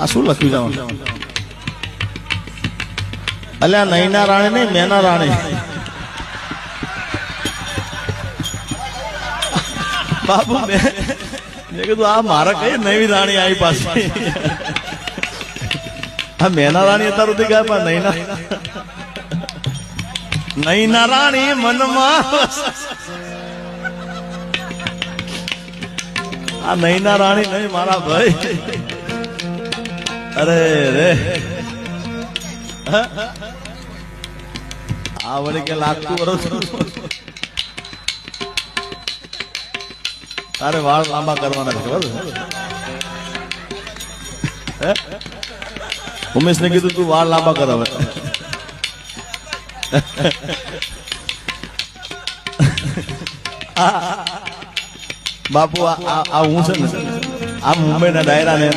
આ શું લખ્યું જાવ? અલ્યા નૈના રાણી નહીં, મેના રાણી. બાબુ મેં કીધું આ મારા કઈ નવી રાણી આવી પાછી. આ મેના રાણી અત્યાર સુધી ગયા પણ નૈના રાણી મનમાં. આ નૈના રાણી નહીં મારા ભાઈ. અરે રે આ વળી કે લાગતું વર્ષ તારે વાળ લાંબા કરવાના છે. ઉમેશ ને કીધું તું વાળ લાંબા કરાવે. બાપુ આ હું છે ને આ મુંબઈના ડાયરા ને